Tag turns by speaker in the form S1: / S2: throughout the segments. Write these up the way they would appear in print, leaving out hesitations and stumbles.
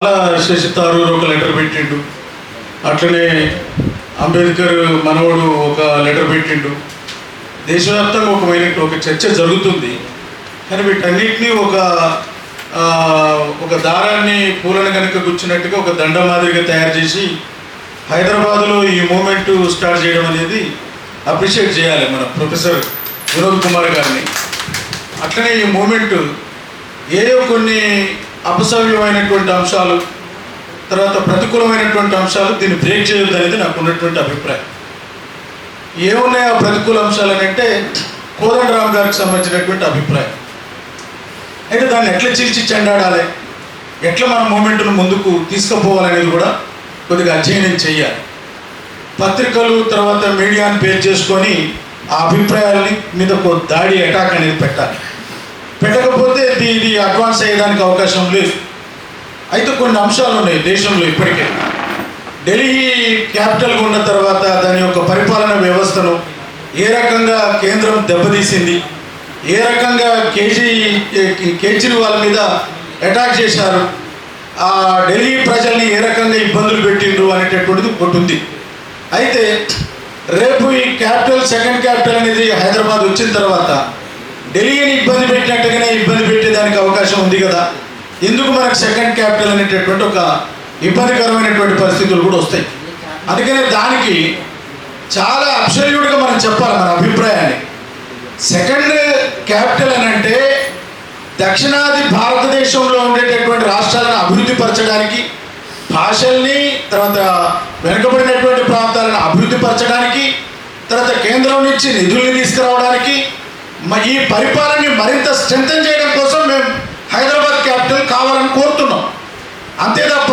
S1: శశి థరూర్ ఒక లెటర్ పెట్టిండు. అట్లనే అంబేద్కర్ మనవడు ఒక లెటర్ పెట్టిండు. దేశవ్యాప్తంగా ఒక చర్చ జరుగుతుంది. కానీ వీటన్నిటినీ ఒక దారాన్ని పూలను కనుక గుచ్చినట్టుగా ఒక దండ మాదిరిగా తయారు చేసి హైదరాబాద్లో ఈ మూమెంట్ స్టార్ట్ చేయడం అనేది అప్రిషియేట్ చేయాలి మన ప్రొఫెసర్ వినోద్ కుమార్ గారిని. అట్లనే ఈ మూమెంట్ ఏదో కొన్ని అపసవ్యమైనటువంటి అంశాలు, తర్వాత ప్రతికూలమైనటువంటి అంశాలు దీన్ని బ్రేక్ చేయొద్దు అనేది నాకు ఉన్నటువంటి అభిప్రాయం. ఏమున్నాయి ఆ ప్రతికూల అంశాలు అని అంటే కోదండరామ్ గారికి సంబంధించినటువంటి అభిప్రాయం. అయితే దాన్ని ఎట్లా చీల్చి చెండాడాలి, ఎట్లా మన మూమెంట్ను ముందుకు తీసుకుపోవాలనేది కూడా కొద్దిగా అధ్యయనం చేయాలి. పత్రికలు తర్వాత మీడియాని పేరు చేసుకొని ఆ అభిప్రాయాలని మీద ఒక దాడి అటాక్ అనేది పెట్టాలి. పెట్టకపోతే ఇది అడ్వాన్స్ అయ్యేదానికి అవకాశం లేదు. అయితే కొన్ని అంశాలు ఉన్నాయి దేశంలో. ఇప్పటికే ఢిల్లీ క్యాపిటల్గా ఉన్న తర్వాత దాని యొక్క పరిపాలన వ్యవస్థను ఏ రకంగా కేంద్రం దెబ్బతీసింది, ఏ రకంగా కేజ్రీవాల్ మీద అటాక్ చేశారు, ఆ ఢిల్లీ ప్రజల్ని ఏ రకంగా ఇబ్బందులు పెట్టిండ్రు అనేటటువంటిది ఒకటి ఉంది. అయితే రేపు ఈ క్యాపిటల్, సెకండ్ క్యాపిటల్ అనేది హైదరాబాద్ వచ్చిన తర్వాత ఢిల్లీని ఇబ్బంది పెట్టినట్టుగానే ఇబ్బంది పెట్టేదానికి అవకాశం ఉంది కదా. ఎందుకు మనకు సెకండ్ క్యాపిటల్ అనేటటువంటి ఒక ఇబ్బందికరమైనటువంటి పరిస్థితులు కూడా వస్తాయి. అందుకనే దానికి చాలా అబ్సల్యూట్గా మనం చెప్పాలి మన అభిప్రాయాన్ని. సెకండ్ క్యాపిటల్ అని అంటే దక్షిణాది భారతదేశంలో ఉండేటటువంటి రాష్ట్రాలను అభివృద్ధి పరచడానికి, భాషల్ని తర్వాత వెనుకబడినటువంటి ప్రాంతాలను అభివృద్ధి పరచడానికి, తర్వాత కేంద్రం నుంచి నిధుల్ని తీసుకురావడానికి, ఈ పరిపాలనని మరింత స్ట్రెంథెన్ చేయడం కోసం మేము హైదరాబాద్ క్యాపిటల్ కావాలని కోరుతున్నాం. అంతే తప్ప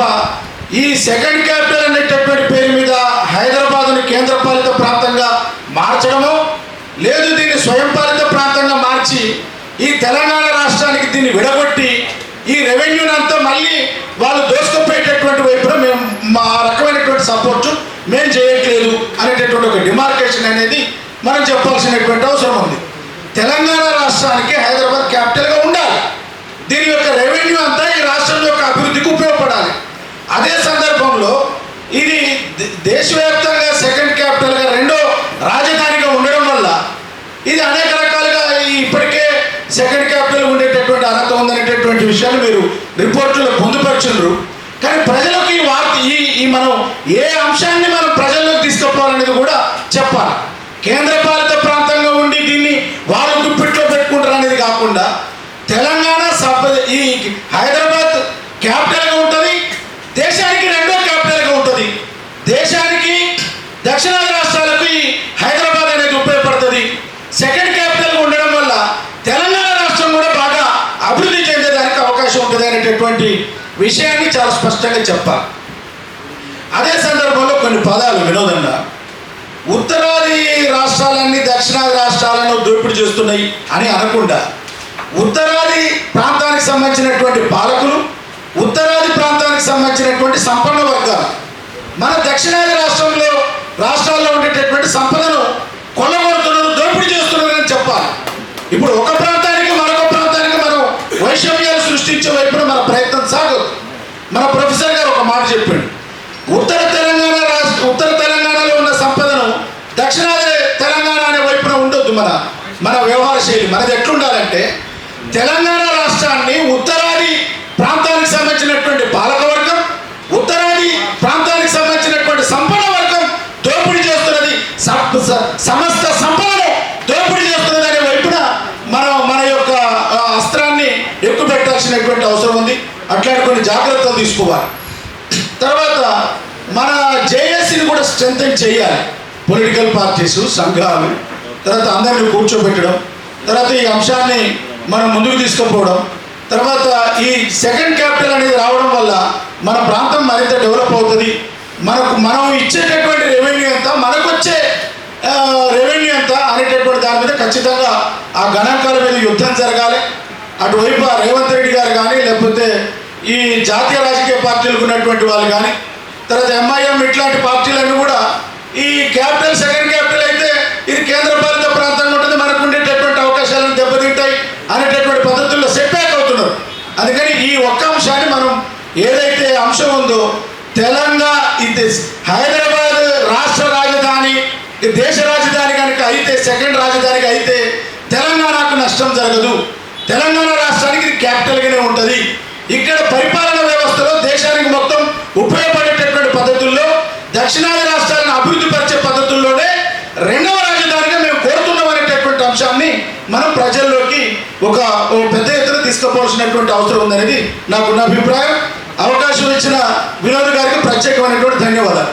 S1: ఈ సెకండ్ క్యాపిటల్ అనేటటువంటి పేరు మీద హైదరాబాద్ని కేంద్రపాలిత ప్రాంతంగా మార్చడమో, లేదు దీన్ని స్వయంపాలిత ప్రాంతంగా మార్చి ఈ తెలంగాణ రాష్ట్రానికి దీన్ని విడగొట్టి ఈ రెవెన్యూని అంతా మళ్ళీ వాళ్ళు దోసుకుపోయేటటువంటి వైపున మేము మా రకమైనటువంటి సపోర్టు మేము చేయట్లేదు అనేటటువంటి ఒక డిమార్కేషన్ అనేది మనం చెప్పాల్సినటువంటి అవసరం ఉంది. తెలంగాణ రాష్ట్రానికి హైదరాబాద్ క్యాపిటల్గా ఉండాలి. దీని యొక్క రెవెన్యూ అంతా ఈ రాష్ట్రం యొక్క అభివృద్ధికి ఉపయోగపడాలి. అదే సందర్భంలో ఇది దేశవ్యాప్తంగా సెకండ్ క్యాపిటల్గా రెండో రాజధానిగా ఉండడం వల్ల ఇది అనేక రకాలుగా ఇప్పటికే సెకండ్ క్యాపిటల్ ఉండేటటువంటి అర్హత ఉందనేటటువంటి విషయాన్ని మీరు రిపోర్టులో పొందుపరచున్నారు. కానీ ప్రజలకు ఈ వార్త ఈ మనం ఏ అంశాన్ని మనం ప్రజల్లోకి తీసుకుపోవాలనేది కూడా చెప్పాలి. కేంద్రపాలిత ప్రాంతంగా ఉండి దీన్ని వాళ్ళు గుప్పిట్లో పెట్టుకుంటారు అనేది కాకుండా తెలంగాణ ఈ హైదరాబాద్ క్యాపిటల్గా ఉంటుంది, దేశానికి రెండో క్యాపిటల్గా ఉంటుంది. దేశానికి దక్షిణాది రాష్ట్రాలకు ఈ హైదరాబాద్ అనేది ఉపయోగపడుతుంది. సెకండ్ క్యాపిటల్గా ఉండడం వల్ల తెలంగాణ రాష్ట్రం కూడా బాగా అభివృద్ధి చెందేదానికి అవకాశం ఉంటుంది అనేటటువంటి విషయాన్ని చాలా స్పష్టంగా చెప్పాలి. అదే సందర్భంలో కొన్ని పదాలు వినోదంగా ఉత్తరాది రాష్ట్రాలన్నీ దక్షిణాది రాష్ట్రాలను దోపిడీ చేస్తున్నాయి అని అనకుండా ఉత్తరాది ప్రాంతానికి సంబంధించినటువంటి పాలకులు, ఉత్తరాది ప్రాంతానికి సంబంధించినటువంటి సంపన్న వర్గాలు మన దక్షిణాది రాష్ట్రాల్లో ఉండేటటువంటి సంపదను కొల్లగొడుతున్నారు, దోపిడీ చేస్తున్నారని చెప్పాలి. ఇప్పుడు ఒక ప్రాంతానికి మరొక ప్రాంతానికి మనం వైషమ్యాలు సృష్టించే వైపున మన ప్రయత్నం సాగదు. మన ప్రొఫెసర్ గారు ఒక మాట చెప్పాడు, ఉత్తర తెలంగాణలో ఉన్న సంపదను దక్షిణాది తెలంగాణ అనే వైపున ఉండొద్దు. మన వ్యవహార శైలి మనది ఎట్లుండాలంటే తెలంగాణ రాష్ట్రాన్ని ఉత్తరాది ప్రాంతానికి సంబంధించినటువంటి పాలకవర్గం, ఉత్తరాది ప్రాంతానికి సంబంధించినటువంటి సంపన్న వర్గం దోపిడీ చేస్తున్నది, సమస్త సంపదను దోపిడీ చేస్తున్నది అనే వైపున మన యొక్క అస్త్రాన్ని ఎక్కువ పెట్టాల్సినటువంటి అవసరం ఉంది. అట్లాంటి కొన్ని జాగ్రత్తలు తీసుకోవాలి. తర్వాత మన జేఏసీని కూడా స్ట్రెంథెన్ చేయాలి. పొలిటికల్ పార్టీసు, సంఘాలు, తర్వాత అందరినీ కూర్చోబెట్టడం, తర్వాత ఈ అంశాన్ని మనం ముందుకు తీసుకుపోవడం, తర్వాత ఈ సెకండ్ క్యాపిటల్ అనేది రావడం వల్ల మన ప్రాంతం మరింత డెవలప్ అవుతుంది. మనం ఇచ్చేటటువంటి రెవెన్యూ ఎంత, మనకు వచ్చే రెవెన్యూ ఎంత అనేటటువంటి దాని మీద ఖచ్చితంగా ఆ గణాంకాల మీద యుద్ధం జరగాలి. అటువైపు రేవంత్ రెడ్డి గారు కానీ, లేకపోతే ఈ జాతీయ రాజకీయ పార్టీలకు ఉన్నటువంటి వాళ్ళు కానీ, తర్వాత ఎంఐఎం ఇట్లాంటి పార్టీలన్నీ కూడా ఈ క్యాపిటల్ సెకండ్ క్యాపిటల్ అయితే ఇది కేంద్రపాలిత ప్రాంతంగా ఉంటుంది, మనకు ఉండేటటువంటి అవకాశాలను దెబ్బతింటాయి అనేటటువంటి పద్ధతుల్లో సెట్ బ్యాక్ అవుతున్నారు. అందుకని ఈ ఒక్క అంశాన్ని మనం ఏదైతే
S2: అంశం ఉందో తెలంగాణ ఇది హైదరాబాద్ రాష్ట్ర రాజధాని దేశ రాజధాని కనుక అయితే సెకండ్ రాజధానికి అయితే తెలంగాణకు నష్టం జరగదు. తెలంగాణ రాష్ట్రానికి ఇది క్యాపిటల్గానే ఉంటుంది. ఇక్కడ పరిపాలన వ్యవస్థలో దేశానికి మొత్తం ఉపయోగపడేటటువంటి పద్ధతుల్లో దక్షిణాది రాష్ట్రాలను అభివృద్ధి పరిచే పద్ధతుల్లోనే రెండవ రాజధానిగా మేము కోరుతున్నాం అనేటటువంటి అంశాన్ని మనం ప్రజల్లోకి ఒక పెద్ద ఎత్తున తీసుకుపోవాల్సినటువంటి అవసరం ఉందనేది నాకున్న అభిప్రాయం. అవకాశం ఇచ్చిన వినోద్ గారికి ప్రత్యేకమైనటువంటి ధన్యవాదాలు.